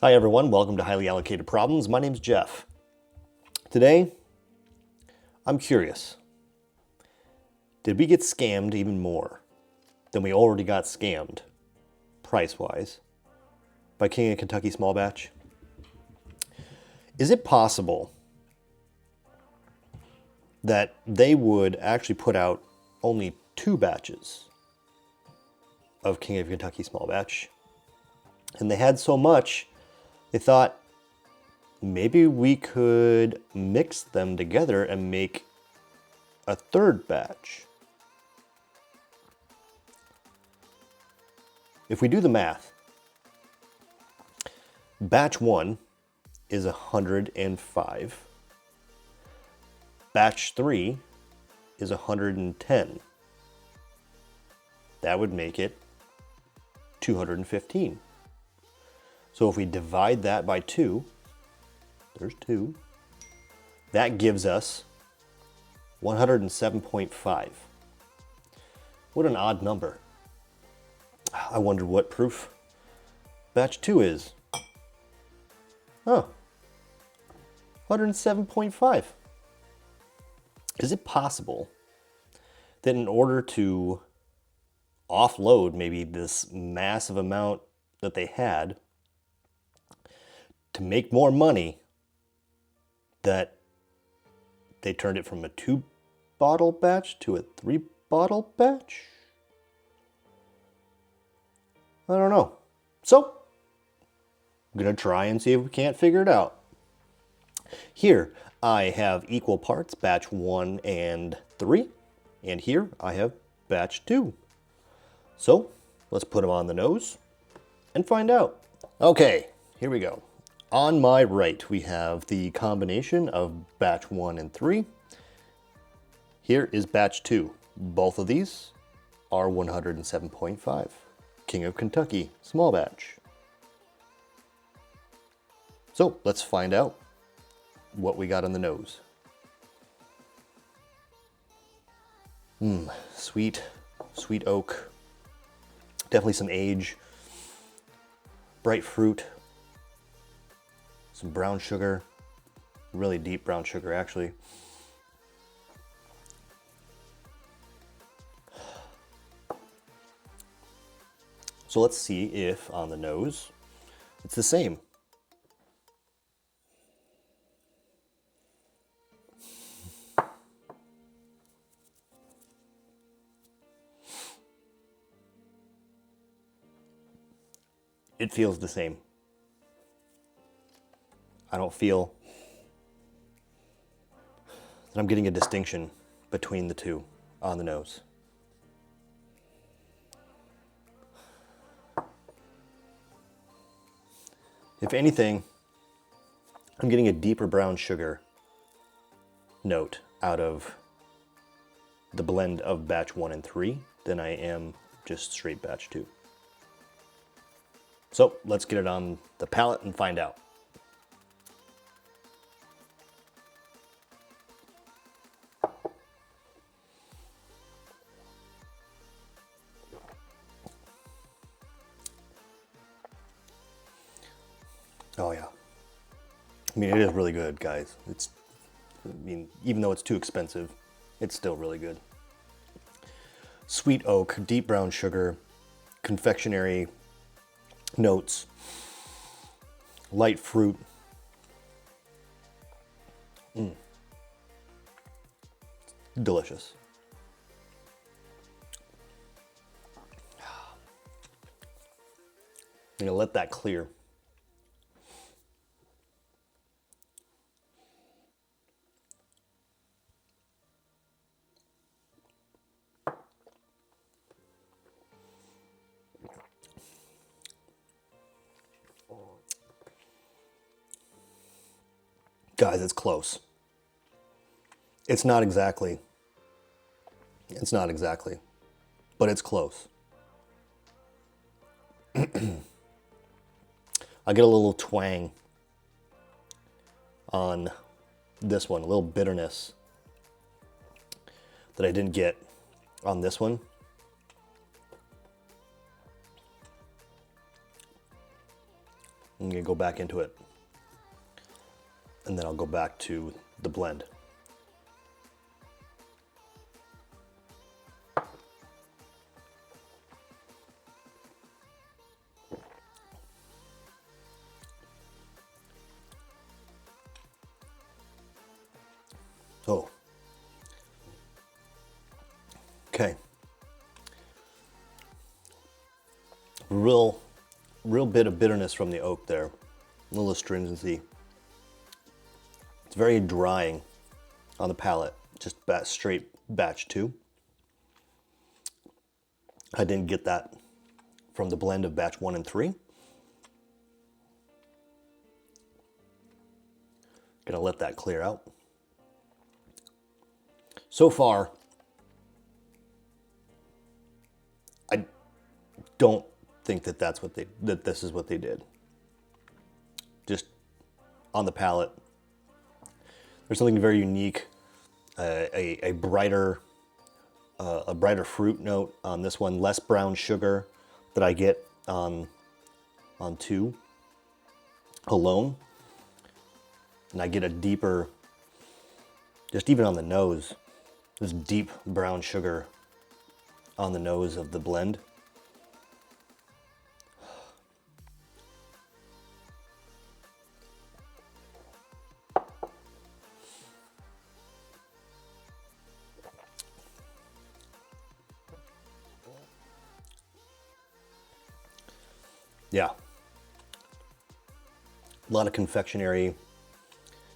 Hi everyone, welcome to Highly Allocated Problems. My name's Jeff. Today, I'm curious. Did we get scammed even more than we already got scammed, price-wise, by King of Kentucky Small Batch? Is it possible that they would actually put out only 2 batches of King of Kentucky Small Batch, and they had so much, they thought maybe we could mix them together and make a 3rd batch? If we do the math, batch 1 is 105. Batch 3 is 110. That would make it 215. So if we divide that by 2, there's 2, that gives us 107.5. What an odd number. I wonder what proof batch 2 is. Huh. 107.5. Is it possible that in order to offload maybe this massive amount that they had to make more money, that they turned it from a 2-bottle batch to a 3-bottle batch? I don't know. So, I'm going to try and see if we can't figure it out. Here, I have equal parts batch 1 and 3. And here, I have batch 2. So, let's put them on the nose and find out. Okay, here we go. On my right, we have the combination of batch 1 and 3. Here is batch 2. Both of these are 107.5. King of Kentucky Small Batch. So let's find out what we got on the nose. Sweet oak. Definitely some age. Bright fruit. Some brown sugar. Really deep brown sugar, actually. So let's see if on the nose it's the same. It feels the same. I don't feel that I'm getting a distinction between the two on the nose. If anything, I'm getting a deeper brown sugar note out of the blend of batch 1 and 3 than I am just straight batch 2. So let's get it on the palate and find out. Oh yeah. I mean, it is really good, guys. Even though it's too expensive, it's still really good. Sweet oak, deep brown sugar, confectionery notes, light fruit. Delicious. I'm gonna let that clear. Guys, it's close. It's not exactly, but it's close. I get a little twang on this one, a little bitterness that I didn't get on this one. I'm gonna go back into it. And then I'll go back to the blend. Oh. Okay. Real bit of bitterness from the oak there. A little astringency. It's very drying on the palate. Just straight batch 2. I didn't get that from the blend of batch 1 and 3. Gonna let that clear out. So far, I don't think that this is what they did. Just on the palate, there's something very unique, a brighter fruit note on this one, less brown sugar that I get on 2 alone, and I get a deeper, just even on the nose, this deep brown sugar on the nose of the blend. Yeah. A lot of confectionery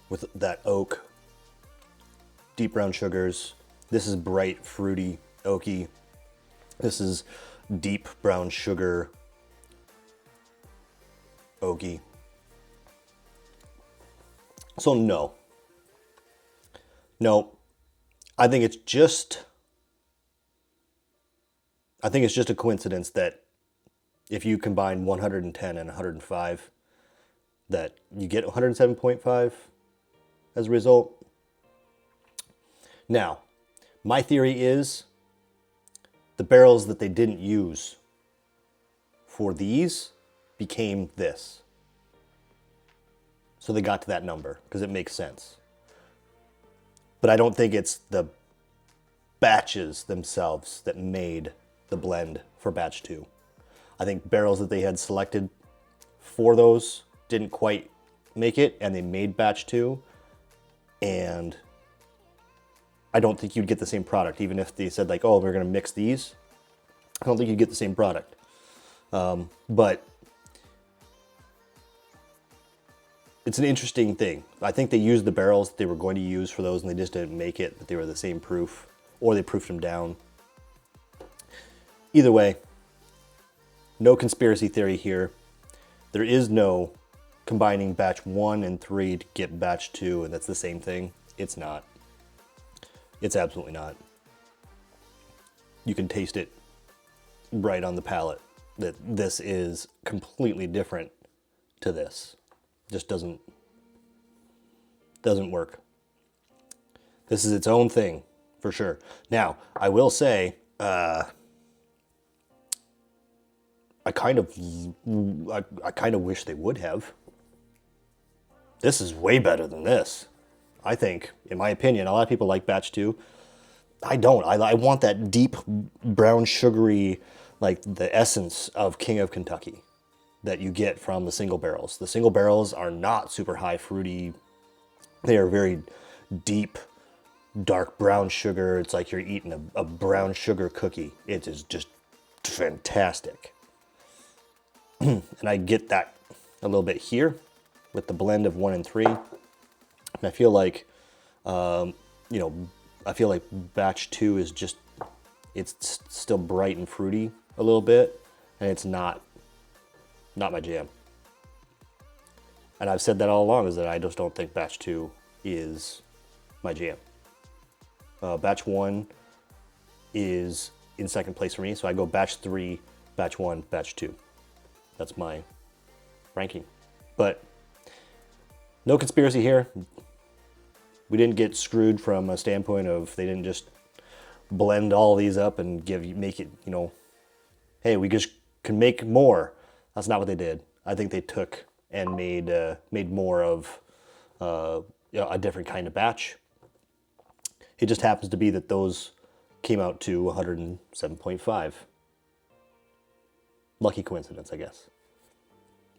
with that oak, deep brown sugars. This is bright, fruity, oaky. This is deep brown sugar, oaky. So no. I think it's just a coincidence that if you combine 110 and 105, that you get 107.5 as a result. Now, my theory is the barrels that they didn't use for these became this. So they got to that number because it makes sense. But I don't think it's the batches themselves that made the blend for batch 2. I think barrels that they had selected for those didn't quite make it, and they made batch 2, and I don't think you'd get the same product, even if they said like, oh, we're gonna mix these. I don't think you'd get the same product. But it's an interesting thing. I think they used the barrels that they were going to use for those, and they just didn't make it, but they were the same proof, or they proofed them down. Either way, no conspiracy theory here. There is no combining batch 1 and 3 to get batch 2, and that's the same thing. It's not. It's absolutely not. You can taste it right on the palate that this is completely different to this. Just doesn't work. This is its own thing, for sure. Now, I will say, I kind of wish they would have. This is way better than this. I think, in my opinion, a lot of people like batch 2. I don't. I want that deep brown sugary, like the essence of King of Kentucky that you get from the single barrels. The single barrels are not super high fruity. They are very deep, dark brown sugar. It's like you're eating a brown sugar cookie. It is just fantastic. And I get that a little bit here with the blend of 1 and 3. And I feel like, I feel like batch 2 is just, it's still bright and fruity a little bit, and it's not my jam. And I've said that all along, is that I just don't think batch 2 is my jam. Batch 1 is in second place for me, so I go batch 3, batch 1, batch 2. That's my ranking. But no conspiracy here. We didn't get screwed from a standpoint of they didn't just blend all these up and make it, hey, we just can make more. That's not what they did. I think they took and made more of a different kind of batch. It just happens to be that those came out to 107.5. Lucky coincidence, I guess.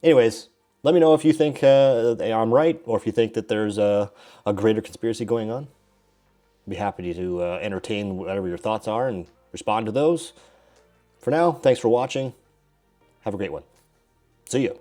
Anyways, let me know if you think I'm right, or if you think that there's a greater conspiracy going on. I'd be happy to entertain whatever your thoughts are and respond to those. For now, thanks for watching. Have a great one. See you.